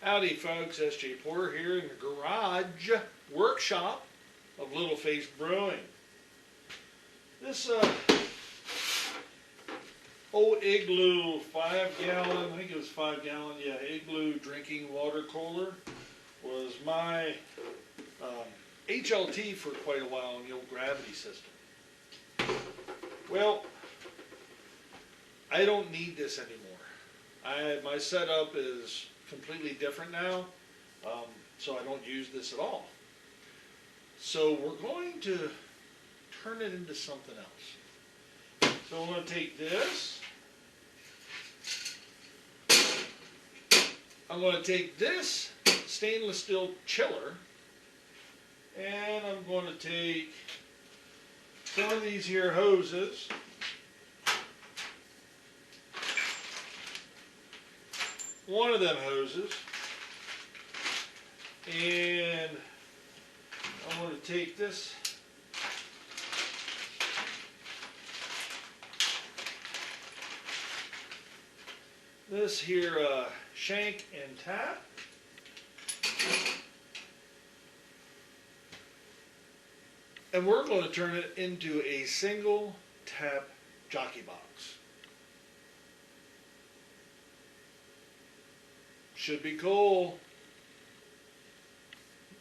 Howdy folks, S.J. Porter here in the garage workshop of Little Face Brewing. This old Igloo 5-gallon, I think it was 5-gallon, yeah, Igloo drinking water cooler was my HLT for quite a while in the old gravity system. Well, I don't need this anymore. My setup is completely different now, so I don't use this at all. So we're going to turn it into something else. So I'm going to take this. I'm going to take this stainless steel chiller, and I'm going to take some of these here hoses. One of them hoses, and I'm going to take this here shank and tap, and we're going to turn it into a single tap jockey box. Should be cool.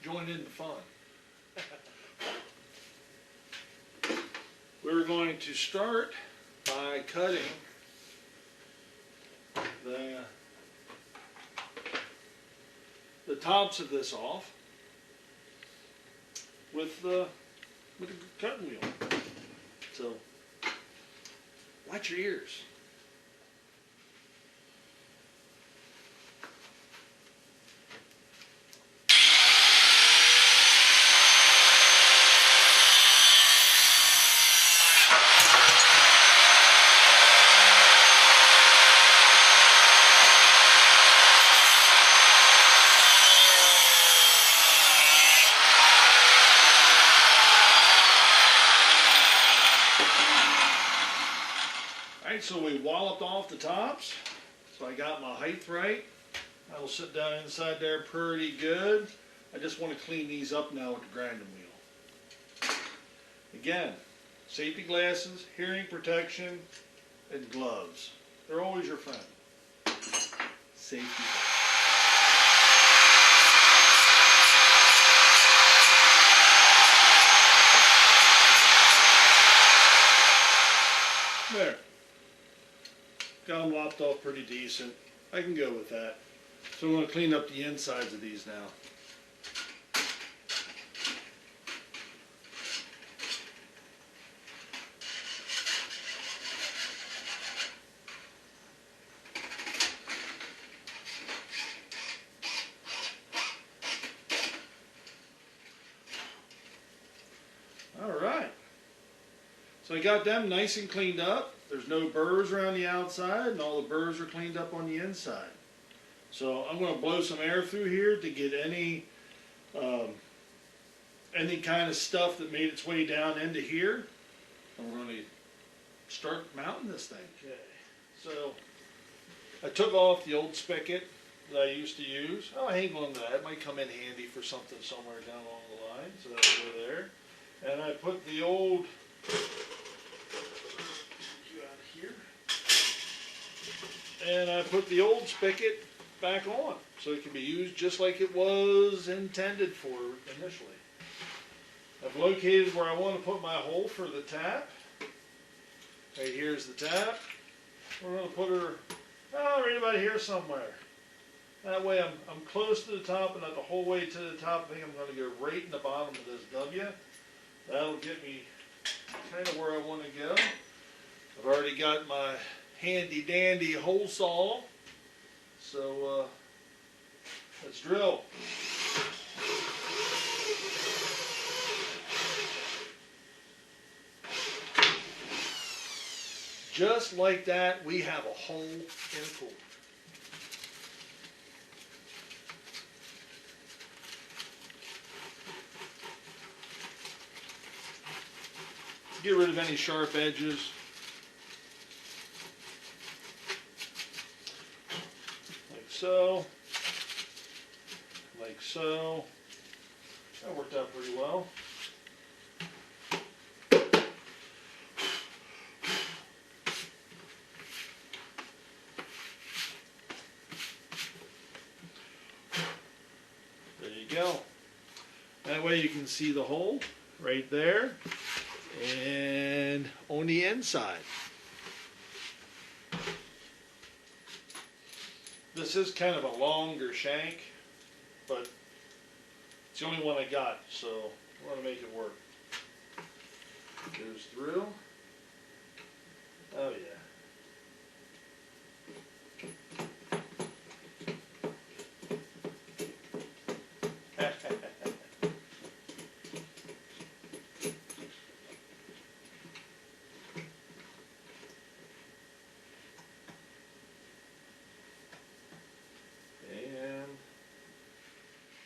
Join in the fun. We're going to start by cutting the tops of this off with the cutting wheel. So watch your ears. So we walloped off the tops, so I got my height right. I will sit down inside there pretty good. I just want to clean these up now with the grinding wheel. Again, safety glasses, hearing protection, and gloves. They're always your friend. Safety glasses. There. Got them lopped off pretty decent. I can go with that. So I'm going to clean up the insides of these now. Alright. So I got them nice and cleaned up. There's no burrs around the outside, and all the burrs are cleaned up on the inside. So I'm going to blow some air through here to get any kind of stuff that made its way down into here. And we're going to start mounting this thing. Okay. So I took off the old spigot that I used to use. I'll hang on to that. It might come in handy for something somewhere down along the line. So that'll go there. And I put the old spigot back on, so it can be used just like it was intended for initially. I've located where I want to put my hole for the tap. Okay, here's the tap. We're going to put her right about here somewhere. That way I'm close to the top and not the whole way to the top. I think I'm going to go right in the bottom of this W. That'll get me kind of where I want to go. I've already got my handy dandy hole saw, so let's drill. Just like that, we have a hole in a cooler. Get rid of any sharp edges. Like so. like so. That worked out pretty well. There you go. That way you can see the hole right there and on the inside. This is kind of a longer shank, but it's the only one I got, so I want to make it work. Goes through. Oh yeah.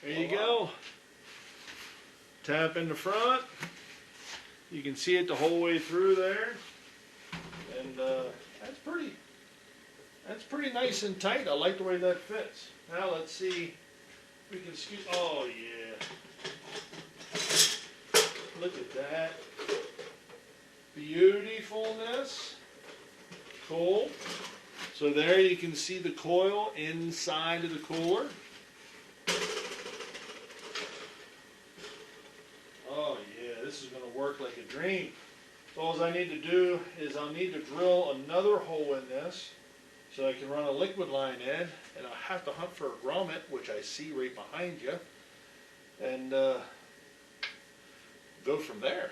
There you go. Tap in the front. You can see it the whole way through there, and that's pretty nice and tight. I like the way that fits. Now let's see if we can scoot. Oh yeah! Look at that beautifulness. Cool. So there you can see the coil inside of the cooler. Oh yeah, this is going to work like a dream. So all I need to do is I'll need to drill another hole in this so I can run a liquid line in, and I'll have to hunt for a grommet, which I see right behind you, and go from there.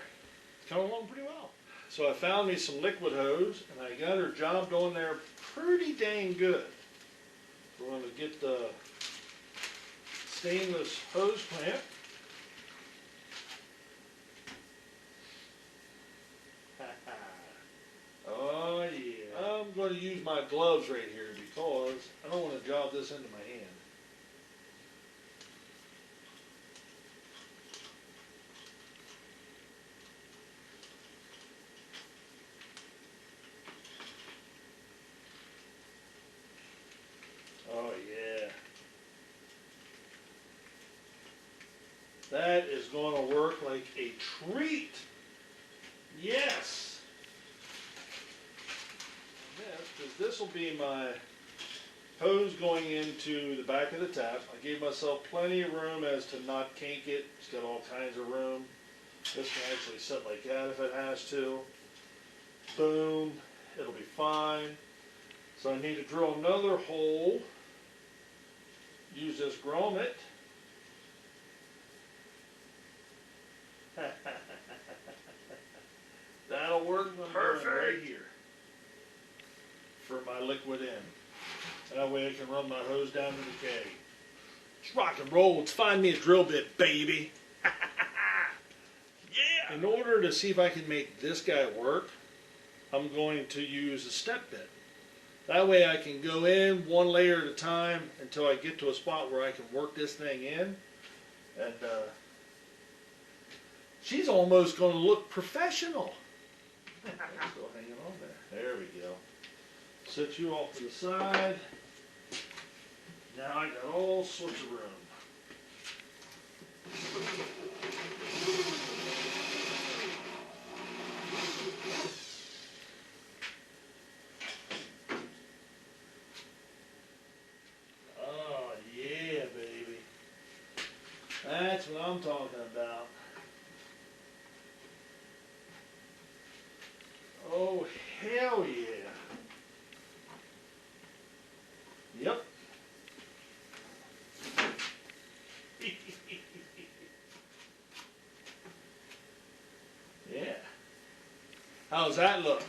It's coming along pretty well. So I found me some liquid hose, and I got her jobbed on there pretty dang good. We're going to get the stainless hose clamp. Oh yeah. I'm going to use my gloves right here because I don't want to job this into my hand. Oh yeah. That is going to work like a treat. Yes. Because this will be my hose going into the back of the tap. I gave myself plenty of room as to not kink it. It's got all kinds of room. This can actually sit like that if it has to. Boom. It'll be fine. So I need to drill another hole. Use this grommet. That'll work perfect right here for my liquid end. That way I can run my hose down to the keg. It's rock and roll. Let's find me a drill bit, baby. Yeah! In order to see if I can make this guy work, I'm going to use a step bit. That way I can go in one layer at a time until I get to a spot where I can work this thing in. And she's almost going to look professional. Still hanging on there. There we go. Set you off to the side. Now I got all sorts of room. Oh yeah, baby. That's what I'm talking about. Oh hell yeah. Yep. Yeah. How's that look?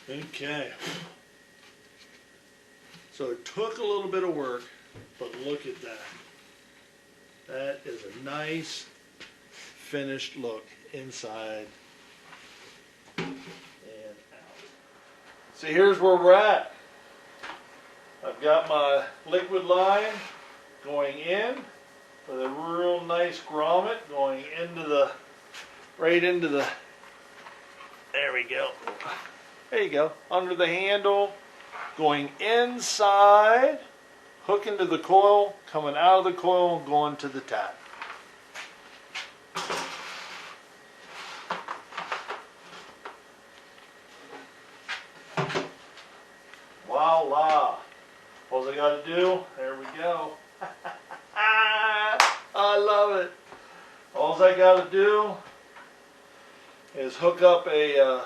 Okay. So it took a little bit of work, but look at that. That is a nice finished look inside and out. So here's where we're at. I've got my liquid line going in with a real nice grommet going into the, right into the, there we go. There you go. Under the handle, going inside, hook into the coil, coming out of the coil, going to the tap. Voila. All I got to do, there we go. I love it. All I got to do is hook up a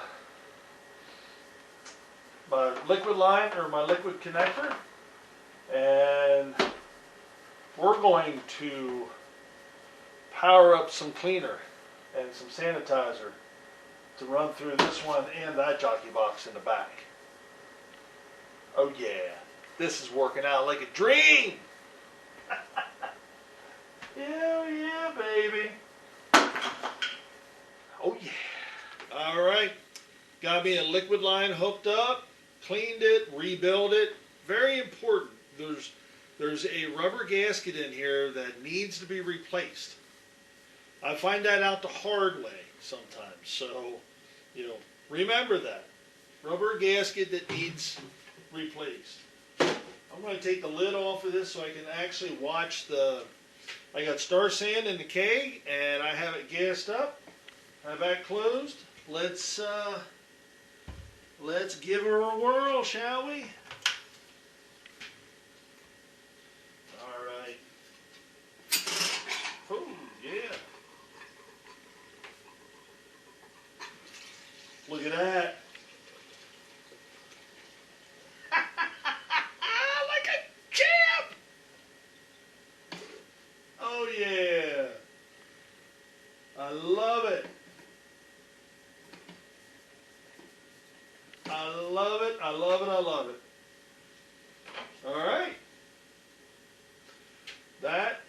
my liquid line or my liquid connector, and we're going to power up some cleaner and some sanitizer to run through this one and that jockey box in the back. Oh yeah, this is working out like a dream. Hell yeah, baby. Oh yeah. All right, got me a liquid line hooked up, cleaned it, rebuilt it. Very important. There's a rubber gasket in here that needs to be replaced. I find that out the hard way sometimes. So, remember that. Rubber gasket that needs replaced. I'm going to take the lid off of this so I can actually watch I got Star Sand in the keg and I have it gassed up. I have that closed. Let's give her a whirl, shall we? All right. Oh, yeah. Look at that. Like a champ. Oh, yeah. I love it. I love it, I love it, I love it. All right. That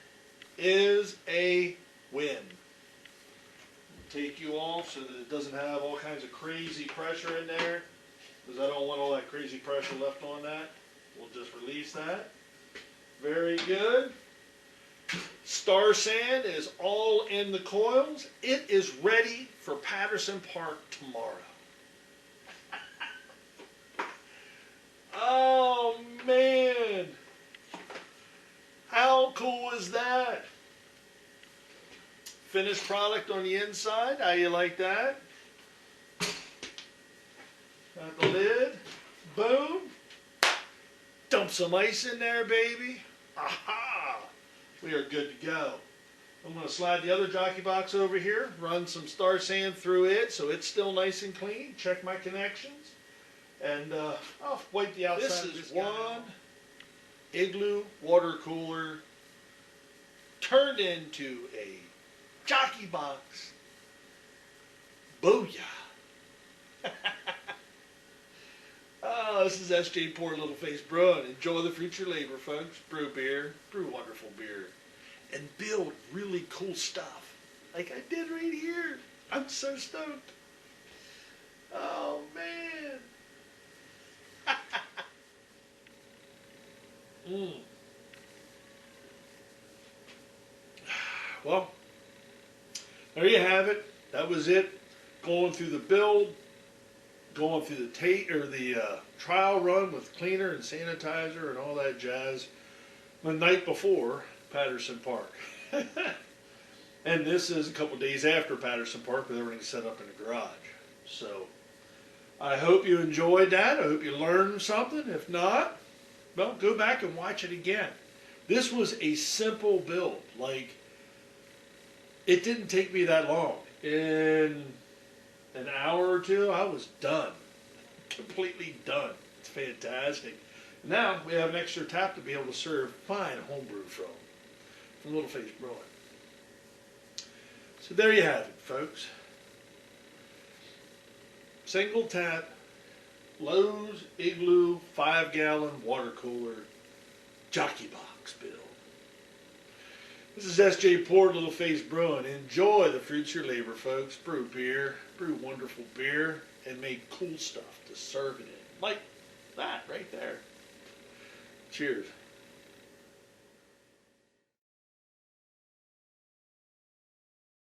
is a win. Take you off so that it doesn't have all kinds of crazy pressure in there, because I don't want all that crazy pressure left on that. We'll just release that. Very good. Star Sand is all in the coils. It is ready for Patterson Park tomorrow. Oh man, how cool is that? Finished product on the inside, how you like that? Got the lid, boom. Dump some ice in there, baby. Aha, we are good to go. I'm going to slide the other jockey box over here, run some Star Sand through it so it's still nice and clean, check my connections. And I'll wipe the outside. This is one Igloo water cooler turned into a jockey box. Booyah! Oh, this is S.J. Poor Little Face Brewing. Enjoy the fruits of your labor, folks. Brew beer, brew wonderful beer, and build really cool stuff like I did right here. I'm so stoked. Oh, man. Well, there you have it. That was it. Going through the build, going through the trial run with cleaner and sanitizer and all that jazz the night before Patterson Park. And this is a couple days after Patterson Park with everything set up in the garage. So I hope you enjoyed that. I hope you learned something. If not, well, go back and watch it again. This was a simple build. Like, it didn't take me that long. In an hour or two, I was done. Completely done. It's fantastic. Now we have an extra tap to be able to serve fine homebrew from Little Face Brewing. So there you have it, folks. Single tap, Lowe's Igloo 5-gallon water cooler jockey box build. This is S.J. Poor Little Face Brewing. Enjoy the fruits of your labor, folks. Brew beer, brew wonderful beer, and make cool stuff to serve it in. Like that right there. Cheers.